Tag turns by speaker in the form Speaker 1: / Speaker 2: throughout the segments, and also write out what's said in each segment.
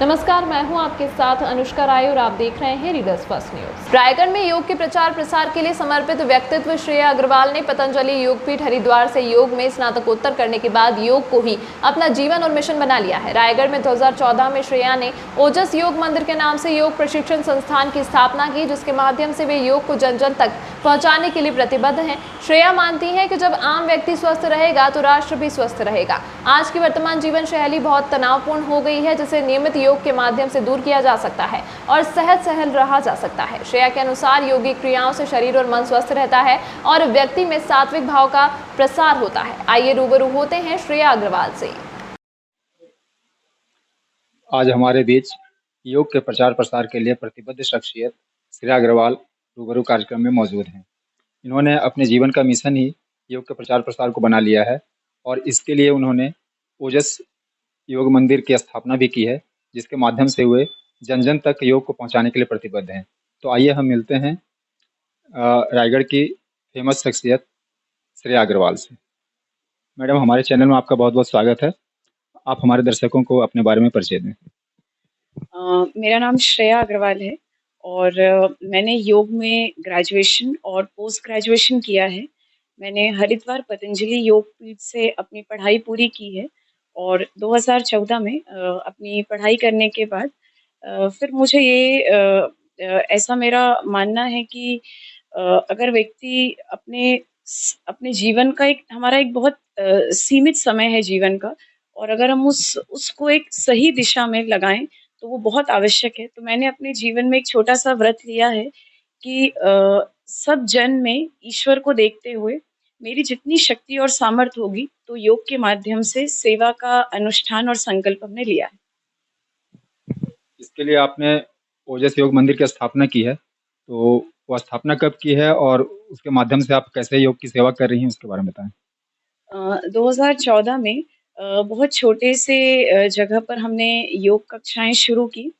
Speaker 1: नमस्कार, मैं हूं आपके साथ अनुष्का राय और आप देख रहे हैं रीडर्स फर्स्ट न्यूज। रायगढ़ में योग के प्रचार प्रसार के लिए समर्पित व्यक्तित्व श्रेया अग्रवाल ने पतंजलि योगपीठ हरिद्वार से योग में स्नातकोत्तर करने के बाद योग को ही अपना जीवन और मिशन बना लिया है। रायगढ़ में 2014 में श्रेया ने ओजस योग मंदिर के नाम से योग प्रशिक्षण संस्थान की स्थापना की, जिसके माध्यम से वे योग को जन जन तक पहुंचाने के लिए प्रतिबद्ध हैं। श्रेया मानती हैं कि जब आम व्यक्ति स्वस्थ रहेगा तो राष्ट्र भी स्वस्थ रहेगा। आज की वर्तमान जीवन शैली बहुत तनावपूर्ण हो गई है, जिसे नियमित योग के माध्यम से दूर किया जा सकता है और सहज सहल रहा जा सकता है। श्रेया के अनुसार योगिक क्रियाओं से शरीर और मन स्वस्थ रहता है और व्यक्ति में सात्विक भाव का प्रसार होता है। आइए रूबरू होते हैं श्रेया अग्रवाल से।
Speaker 2: आज हमारे बीच योग के प्रचार प्रसार के लिए प्रतिबद्ध शख्सियत श्रेया अग्रवाल रूबरू कार्यक्रम में मौजूद हैं। इन्होंने अपने जीवन का मिशन ही योग के प्रचार प्रसार को बना लिया है और इसके लिए उन्होंने ओजस योग मंदिर की स्थापना भी की है, जिसके माध्यम से वे जन जन तक योग को पहुंचाने के लिए प्रतिबद्ध हैं। तो आइए हम मिलते हैं रायगढ़ की फेमस शख्सियत श्रेया अग्रवाल से। मैडम, हमारे चैनल में आपका बहुत बहुत स्वागत है। आप हमारे दर्शकों को अपने बारे में परिचय दें।
Speaker 3: मेरा नाम श्रेया अग्रवाल है और मैंने योग में ग्रेजुएशन और पोस्ट ग्रेजुएशन किया है। मैंने हरिद्वार पतंजलि योगपीठ से अपनी पढ़ाई पूरी की है और 2014 में अपनी पढ़ाई करने के बाद फिर मुझे ऐसा मेरा मानना है कि अगर व्यक्ति अपने जीवन का हमारा एक बहुत सीमित समय है जीवन का, और अगर हम उसको एक सही दिशा में लगाएं तो वो बहुत आवश्यक है। तो मैंने अपने जीवन में एक छोटा-सा व्रत लिया है कि सब जन में ईश्वर को देखते हुए मेरी जितनी शक्ति और सामर्थ्य होगी, तो योग के माध्यम से सेवा का अनुष्ठान और संकल्प हमने लिया है।
Speaker 2: इसके लिए आपने ओजस योग मंदिर की स्थापना की है, तो वो स्थापना कब की है और उसके माध्यम से आप कैसे योग की सेवा कर रही हैं, उसके बारे में बताएँ?
Speaker 3: 2014 में बहुत छोटे से जगह पर हमने योग कक्षाएँ शुरू की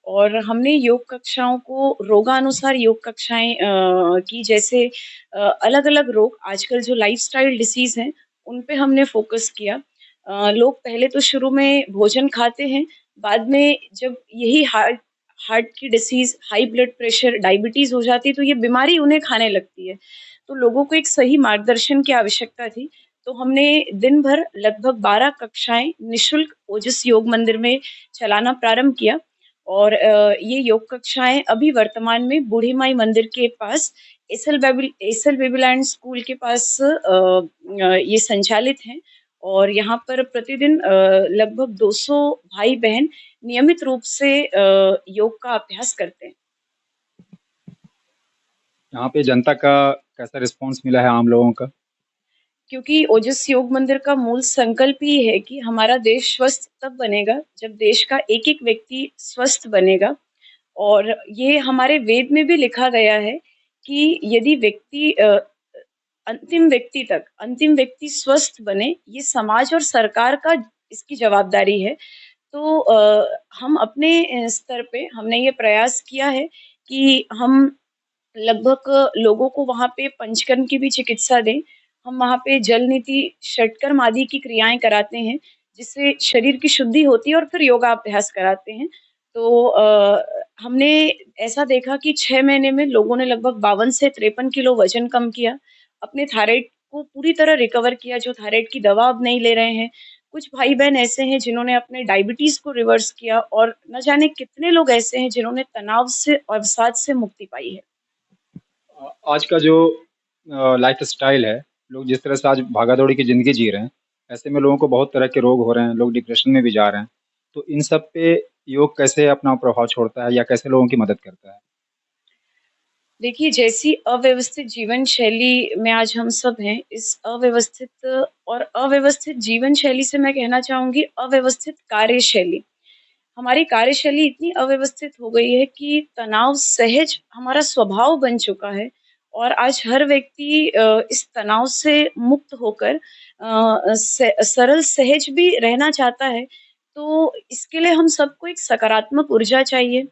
Speaker 3: और हमने योग कक्षाओं को रोगानुसार योग कक्षाएँ की, जैसे अलग-अलग रोग आजकल जो लाइफ़स्टाइल डिसीज़ हैं, उन पे हमने फ़ोकस किया। लोग पहले तो शुरू में भोजन खाते हैं, बाद में जब यही हार्ट हार्ट की disease, high blood pressure, diabetes हो जाती है, तो ये बीमारी उन्हें खाने लगती है। तो लोगों को एक सही मार्गदर्शन की आवश्यकता थी। तो हमने दिन भर लगभग 12 कक्षाएँ निःशुल्क ओजस योग मंदिर में चलाना प्रारंभ किया और ये योग कक्षाएँ अभी वर्तमान में बूढ़ी माई मंदिर के पास एसएल बेबीलैंड स्कूल के पास ये संचालित हैं और यहाँ पर प्रतिदिन लगभग 200 भाई-बहन नियमित रूप से योग का अभ्यास करते हैं।
Speaker 2: यहाँ पे जनता का कैसा रिस्पॉन्स मिला है आम लोगों का?
Speaker 3: क्योंकि ओजस योग मंदिर का मूल संकल्प ही है कि हमारा देश स्वस्थ तब बनेगा जब देश का एक-एक व्यक्ति स्वस्थ बनेगा, और ये हमारे वेद में भी लिखा गया है कि यदि अंतिम व्यक्ति स्वस्थ बने, ये समाज और सरकार का इसकी जवाबदारी है। तो हम अपने स्तर पे हमने ये प्रयास किया है कि हम लगभग लोगों को वहाँ पे पंचकर्म की भी चिकित्सा दें। हम वहाँ पे जल नीति, षटकर्म आदि की क्रियाएँ कराते हैं, जिससे शरीर की शुद्धि होती है और फिर योगाभ्यास कराते हैं। तो हमने ऐसा देखा कि 6 महीने में लोगों ने लगभग 52 से 53 किलो वज़न कम किया, अपने थायराइड को पूरी तरह रिकवर किया, जो थायराइड की दवा अब नहीं ले रहे हैं। कुछ भाई-बहन ऐसे हैं जिन्होंने अपने डायबिटीज़ को रिवर्स किया और न जाने कितने लोग ऐसे हैं जिन्होंने तनाव से और अवसाद से मुक्ति पाई है।
Speaker 2: आज का जो लाइफ़स्टाइल है, लोग जिस तरह से आज भागा-दौड़ी की ज़िंदगी जी रहे हैं, ऐसे में लोगों को बहुत तरह के रोग हो रहे हैं, लोग डिप्रेशन में भी जा रहे हैं। तो इन सब पे योग कैसे अपना प्रभाव छोड़ता है या कैसे लोगों की मदद करता है?
Speaker 3: देखिए, जैसी अव्यवस्थित जीवन शैली में आज हम सब हैं, इस अव्यवस्थित जीवन शैली से मैं कहना चाहूँगी अव्यवस्थित कार्यशैली। हमारी कार्यशैली इतनी अव्यवस्थित हो गई है कि तनाव सहज हमारा स्वभाव बन चुका है और आज हर व्यक्ति इस तनाव से मुक्त होकर सरल सहज भी रहना चाहता है। तो इसके लिए हम सबको एक सकारात्मक ऊर्जा चाहिए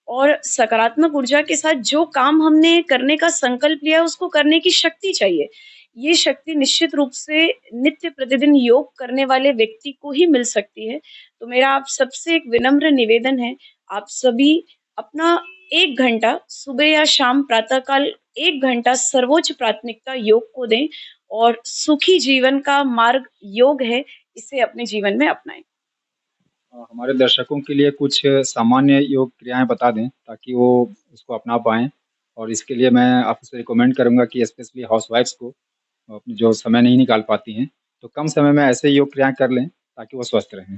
Speaker 3: और सकारात्मक ऊर्जा के साथ जो काम हमने करने का संकल्प लिया है, उसको करने की शक्ति चाहिए। ये शक्ति निश्चित रूप से नित्य प्रतिदिन योग करने वाले व्यक्ति को ही मिल सकती है। तो मेरा आप सबसे एक विनम्र निवेदन है, आप सभी अपना 1 घंटा सुबह या शाम प्रातःकाल 1 घंटा सर्वोच्च प्राथमिकता योग को दें और सुखी जीवन का मार्ग योग है, इसे अपने जीवन में अपनाएँ।
Speaker 2: हमारे दर्शकों के लिए कुछ सामान्य योग क्रियाएँ बता दें ताकि वो इसको अपना पाएँ और इसके लिए मैं आपसे रिकमेंड करूँगा कि स्पेशली हाउसवाइफ्स को अपने जो समय नहीं निकाल पाती हैं, तो कम समय में ऐसे योग क्रियाएँ कर लें ताकि वो स्वस्थ रहें।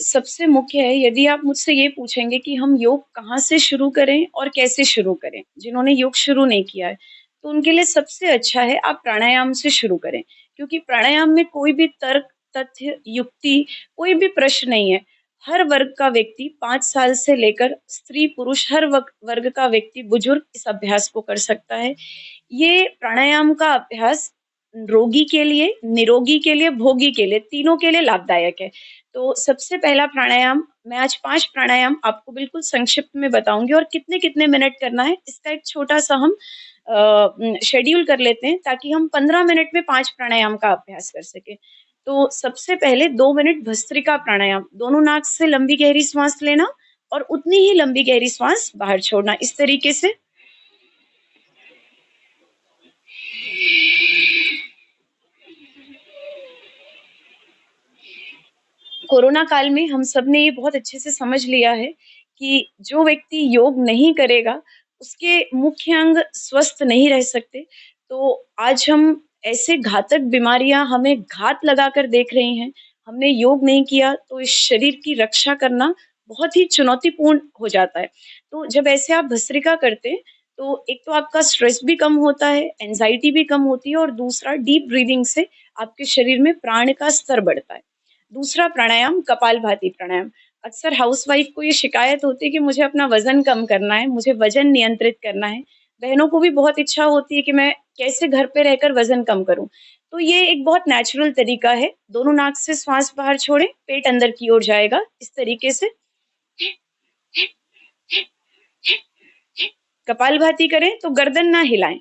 Speaker 3: सबसे मुख्य है यदि आप मुझसे ये पूछेंगे कि हम योग कहाँ से शुरू करें और कैसे शुरू करें? जिन्होंने योग शुरू नहीं किया है, तो उनके लिए सबसे अच्छा है आप प्राणायाम से शुरू करें। क्योंकि प्राणायाम में कोई भी तर्क, तथ्य, युक्ति, कोई भी प्रश्न नहीं है। हर वर्ग का व्यक्ति 5 साल से लेकर स्त्री-पुरुष हर वर्ग का व्यक्ति, बुजुर्ग इस अभ्यास को कर सकता है। ये प्राणायाम का अभ्यास रोगी के लिए, निरोगी के लिए, भोगी के लिए, तीनों के लिए लाभदायक है। तो सबसे पहला प्राणायाम मैं आज 5 प्राणायाम आपको बिल्कुल संक्षिप्त में बताऊँगी और कितने-कितने मिनट करना है, इसका एक छोटा-सा हम शेड्यूल कर लेते हैं ताकि हम 15 मिनट में 5 प्राणायाम का अभ्यास कर सकें। तो सबसे पहले 2 मिनट भस्त्रिका प्राणायाम, दोनों नाक से लंबी गहरी श्वास लेना और उतनी ही लंबी गहरी श्वास बाहर छोड़ना, इस तरीके से। कोरोना काल में हम सब ने ये बहुत अच्छे से समझ लिया है कि जो व्यक्ति योग नहीं करेगा, उसके मुख्य अंग स्वस्थ नहीं रह सकते। तो आज हम ऐसे घातक बीमारियाँ हमें घात लगाकर देख रही हैं। हमने योग नहीं किया तो इस शरीर की रक्षा करना बहुत ही चुनौतीपूर्ण हो जाता है। तो जब ऐसे आप भस्त्रिका करते हैं, तो एक तो आपका स्ट्रेस भी कम होता है, एंग्ज़ायटी भी कम होती है और दूसरा डीप ब्रीथिंग से आपके शरीर में प्राण का स्तर बढ़ता है। दूसरा प्राणायाम कपालभाति प्राणायाम। अक्सर हाउसवाइफ को ये शिकायत होती है कि मुझे अपना वज़न कम करना है, मुझे वज़न नियंत्रित करना है। बहनों को भी बहुत इच्छा होती है कि मैं कैसे घर पे रहकर वज़न कम करूँ। तो ये एक बहुत नेचुरल तरीका है। दोनों नाक से श्वास बाहर छोड़ें, पेट अंदर की ओर जाएगा, इस तरीके से। कपालभाति करें तो गर्दन ना हिलाएँ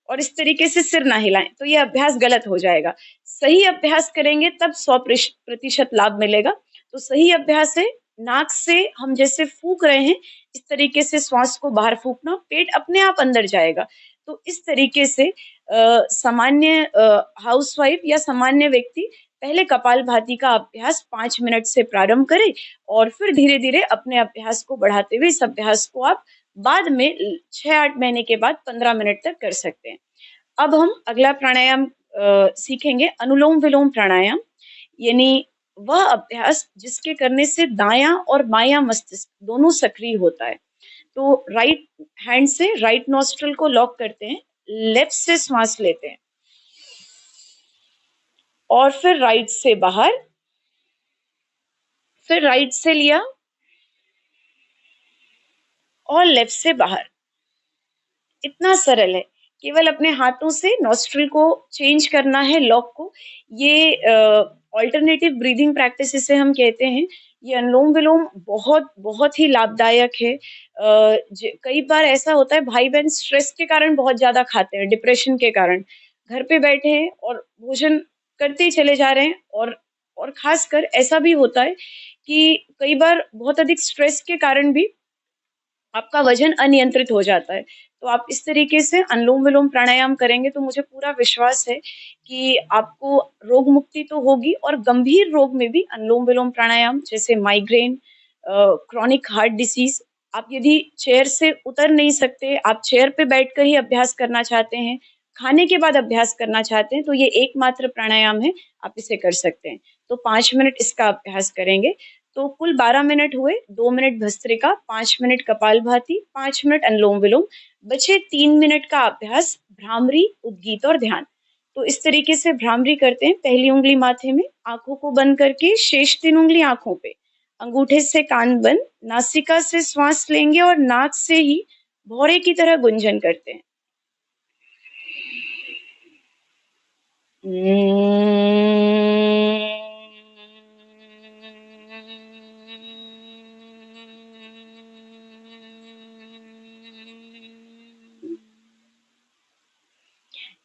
Speaker 3: और इस तरीके से सिर ना हिलाएँ, तो ये अभ्यास गलत हो जाएगा। सही अभ्यास करेंगे तब 100% लाभ मिलेगा। तो सही अभ्यास है नाक से हम जैसे फूँक रहे हैं, इस तरीके से श्वास को बाहर फूँकना, पेट अपने आप अंदर जाएगा। तो इस तरीके से सामान्य हाउसवाइफ या सामान्य व्यक्ति पहले कपालभाति का अभ्यास 5 मिनट से प्रारंभ करें और फिर धीरे-धीरे अपने अभ्यास को बढ़ाते हुए इस अभ्यास को आप बाद में 6-8 महीने के बाद 15 मिनट तक कर सकते हैं। अब हम अगला प्राणायाम सीखेंगे अनुलोम-विलोम प्राणायाम, यानी वह अभ्यास जिसके करने से दायाँ और बायाँ मस्तिष्क दोनों सक्रिय होता है। तो राइट हैंड से राइट नॉस्ट्रिल को लॉक करते हैं, लेफ्ट से श्वास लेते हैं और फिर राइट से बाहर, फिर राइट से लिया और लेफ्ट से बाहर। इतना सरल है। केवल अपने हाथों से नॉस्ट्रिल को चेंज करना है लॉक को। ये अल्टरनेटिव ब्रीथिंग प्रैक्टिस इसे हम कहते हैं। ये अनुलोम-विलोम बहुत, बहुत ही लाभदायक है। कई बार ऐसा होता है भाई-बहन स्ट्रेस के कारण बहुत ज़्यादा खाते हैं, डिप्रेशन के कारण। घर पे बैठे हैं और भोजन करते ही चले जा रहे हैं और ख़ासकर ऐसा भी होता है कि कई बार बहुत अधिक स्ट्रेस के कारण भी आपका वजन अनियंत्रित हो जाता है। तो आप इस तरीके से अनुलोम-विलोम प्राणायाम करेंगे तो मुझे पूरा विश्वास है कि आपको रोग मुक्ति तो होगी और गंभीर रोग में भी अनुलोम-विलोम प्राणायाम जैसे माइग्रेन क्रोनिक हार्ट डिसीज़ आप यदि चेयर से उतर नहीं सकते, आप चेयर पे बैठकर ही अभ्यास करना चाहते हैं, खाने के बाद अभ्यास करना चाहते हैं, तो ये एकमात्र प्राणायाम है, आप इसे कर सकते हैं। तो 5 मिनट इसका अभ्यास करेंगे। तो कुल 12 मिनट हुए, 2 minute bhastrika, 5 minute Kapalbhati, 5 minute Anulom-Vilom, बचे 3 मिनट का अभ्यास भ्रामरी, उद्गीत और ध्यान। तो इस तरीके से भ्रामरी करते हैं, पहली उँगली माथे में, आँखों को बंद करके शेष 3 उँगली आँखों पे, अंगूठे से कान बंद, नासिका से श्वास लेंगे और नाक से ही भौरे की तरह गुंजन करते हैं।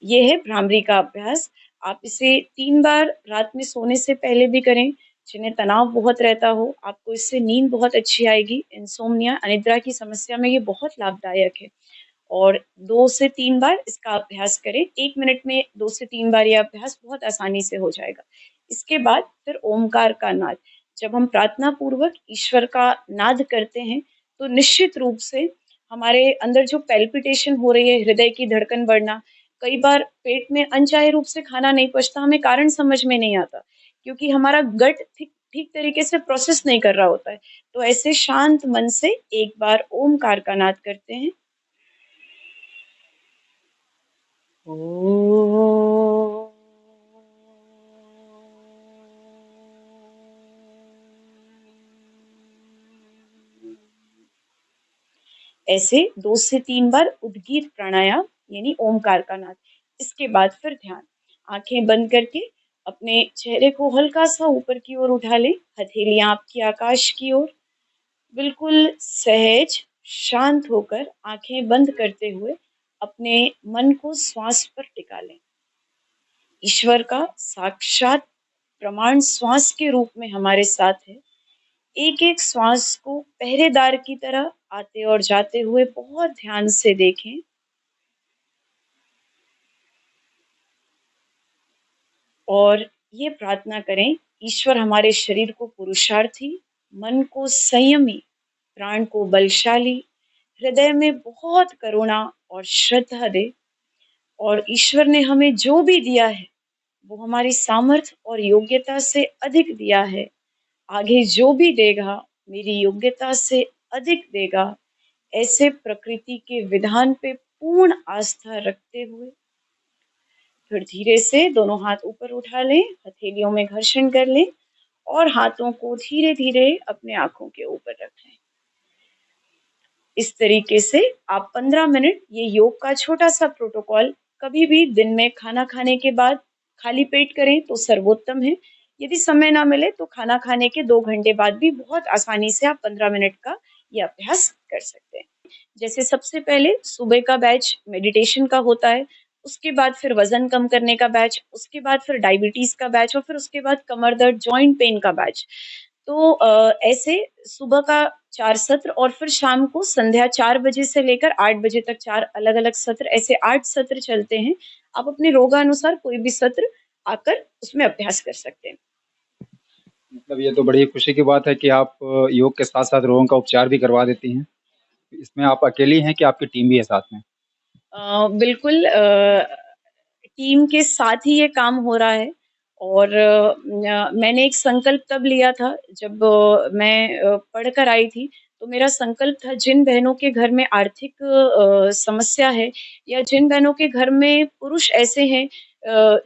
Speaker 3: ये है भ्रामरी का अभ्यास। आप इसे 3 बार रात में सोने से पहले भी करें, जिन्हें तनाव बहुत रहता हो, आपको इससे नींद बहुत अच्छी आएगी। इंसोम्निया, अनिद्रा की समस्या में ये बहुत लाभदायक है। और 2 से 3 बार इसका अभ्यास करें। 1 मिनट में 2 से 3 बार ये अभ्यास बहुत आसानी से हो जाएगा। इसके बाद फिर ओमकार का नाद। जब हम प्रार्थना पूर्वक ईश्वर का नाद करते हैं, तो निश्चित रूप से हमारे अंदर जो पैल्पिटेशन हो रही है, हृदय की धड़कन बढ़ना, कई बार पेट में अनचाहे रूप से खाना नहीं पचता, हमें कारण समझ में नहीं आता, क्योंकि हमारा गट ठीक ठीक तरीके से प्रोसेस नहीं कर रहा होता है। तो ऐसे शांत मन से एक बार ओमकार का नाद करते हैं। ओम। ऐसे 2 से 3 बार उद्गीत प्राणायाम यानी ओमकार का नाद। इसके बाद फिर ध्यान। आंखें बंद करके अपने चेहरे को हल्का सा ऊपर की ओर उठा लें, हथेलियां आपकी आकाश की ओर। बिल्कुल सहज शांत होकर आंखें बंद करते हुए अपने मन को श्वास पर टिका लें। ईश्वर का साक्षात प्रमाण श्वास के रूप में हमारे साथ है। एक एक श्वास को पहरेदार की तरह आते और जाते हुए बहुत ध्यान से देखें। और ये प्रार्थना करें, ईश्वर हमारे शरीर को पुरुषार्थी, मन को संयमी, प्राण को बलशाली, हृदय में बहुत करुणा और श्रद्धा दे। और ईश्वर ने हमें जो भी दिया है, वो हमारी सामर्थ्य और योग्यता से अधिक दिया है। आगे जो भी देगा, मेरी योग्यता से अधिक देगा। ऐसे प्रकृति के विधान पे पूर्ण आस्था रखते हुए फिर धीरे से दोनों हाथ ऊपर उठा लें, हथेलियों में घर्षण कर लें और हाथों को धीरे धीरे अपने आंखों के ऊपर रखें। इस तरीके से आप 15 मिनट ये योग का छोटा सा प्रोटोकॉल कभी भी दिन में खाना खाने के बाद खाली पेट करें तो सर्वोत्तम है। यदि समय ना मिले तो खाना खाने के 2 घंटे बाद भी बहुत आसानी से आप 15 मिनट का ये अभ्यास कर सकते हैं। जैसे सबसे पहले सुबह का बैच मेडिटेशन का होता है, उसके बाद फिर वजन कम करने का बैच, उसके बाद फिर डायबिटीज का बैच और फिर उसके बाद कमर दर्द, जॉइंट पेन का बैच। तो ऐसे सुबह का 4 सत्र और फिर शाम को संध्या 4 बजे से लेकर 8 बजे तक 4 अलग-अलग सत्र, ऐसे 8 सत्र चलते हैं। आप अपने रोगानुसार कोई भी सत्र आकर उसमें अभ्यास कर सकते हैं।
Speaker 2: मतलब ये तो बड़ी खुशी की बात है कि आप योग के साथ-साथ रोगों का उपचार भी करवा देती हैं। इसमें आप अकेली हैं कि आपकी टीम भी है साथ में?
Speaker 3: बिल्कुल टीम के साथ ही ये काम हो रहा है। और मैंने एक संकल्प तब लिया था जब मैं पढ़ कर आई थी, तो मेरा संकल्प था जिन बहनों के घर में आर्थिक समस्या है या जिन बहनों के घर में पुरुष ऐसे हैं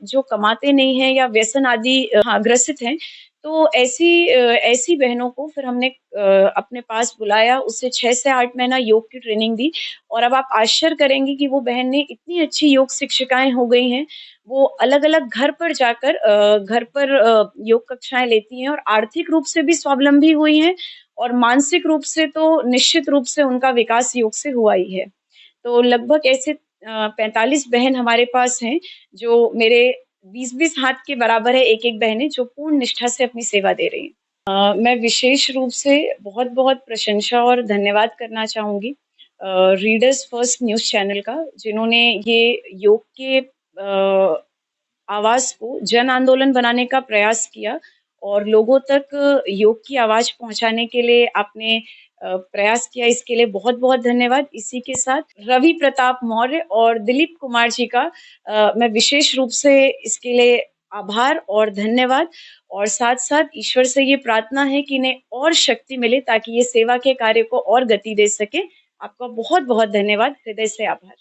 Speaker 3: जो कमाते नहीं हैं या व्यसन आदि हाँ, ग्रसित हैं, तो ऐसी बहनों को फिर हमने अपने पास बुलाया, उससे 6 से 8 महीना योग की ट्रेनिंग दी। और अब आप आश्चर्य करेंगे कि वो बहन ने इतनी अच्छी योग शिक्षिकाएँ हो गई हैं, वो अलग-अलग घर पर जाकर योग कक्षाएँ लेती हैं और आर्थिक रूप से भी स्वावलंबी हुई हैं और मानसिक रूप से तो निश्चित रूप से उनका विकास योग से हुआ ही है। तो लगभग ऐसे 45 बहन हमारे पास हैं, जो मेरे 20-20 हाथ के बराबर है एक-एक बहनें, जो पूर्ण निष्ठा से अपनी सेवा दे रही हैं। मैं विशेष रूप से बहुत-बहुत प्रशंसा और धन्यवाद करना चाहूँगी रीडर्स फर्स्ट न्यूज़ चैनल का, जिन्होंने ये योग के आवाज़ को जन आंदोलन बनाने का प्रयास किया और लोगों तक योग की आवाज़ पहुँचाने के लिए आपने प्रयास किया, इसके लिए बहुत-बहुत धन्यवाद। इसी के साथ रवि प्रताप मौर्य और दिलीप कुमार जी का मैं विशेष रूप से इसके लिए आभार और धन्यवाद। और साथ-साथ ईश्वर से ये प्रार्थना है कि इन्हें और शक्ति मिले ताकि ये सेवा के कार्य को और गति दे सकें। आपका बहुत-बहुत धन्यवाद, हृदय से आभार।